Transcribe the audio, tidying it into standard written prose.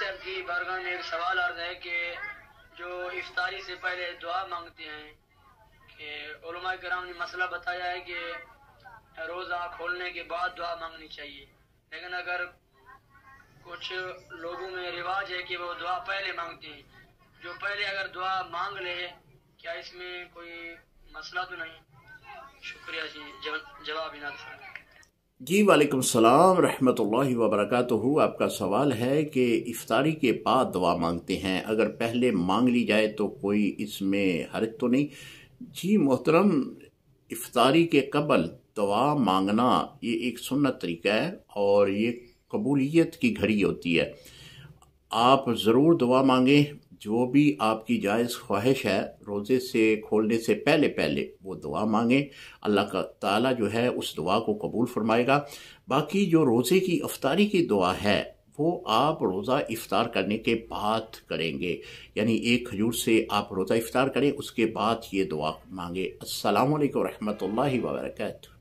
صاحب کی بارگاہ میں ایک سوال عرض ہے کہ جو افطاری سے پہلے دعا مانگتے ہیں کہ علماء کرام نے مسئلہ بتایا ہے کہ روزہ کھولنے کے بعد دعا مانگنی چاہیے، لیکن اگر کچھ لوگوں میں رواج ہے کہ وہ دعا پہلے مانگتے ہیں، جو پہلے اگر دعا مانگ لے کیا اس میں کوئی مسئلہ تو نہیں؟ شکریہ جی، جواب عنایت فرمائیں۔ جی وعلیکم السلام رحمۃ اللہ وبرکاتہ۔ آپ کا سوال ہے کہ افطاری کے بعد دعا مانگتے ہیں، اگر پہلے مانگ لی جائے تو کوئی اس میں حرج تو نہیں؟ جی محترم، افطاری کے قبل دعا مانگنا یہ ایک سنت طریقہ ہے اور یہ قبولیت کی گھڑی ہوتی ہے۔ آپ ضرور دعا مانگیں، جو بھی آپ کی جائز خواہش ہے روزے سے کھولنے سے پہلے وہ دعا مانگیں، اللہ کا تعالیٰ جو ہے اس دعا کو قبول فرمائے گا۔ باقی جو روزے کی افطاری کی دعا ہے وہ آپ روزہ افطار کرنے کے بعد کریں گے، یعنی ایک کھجور سے آپ روزہ افطار کریں، اس کے بعد یہ دعا مانگیں۔ السلام علیکم ورحمۃ اللہ وبرکاتہ۔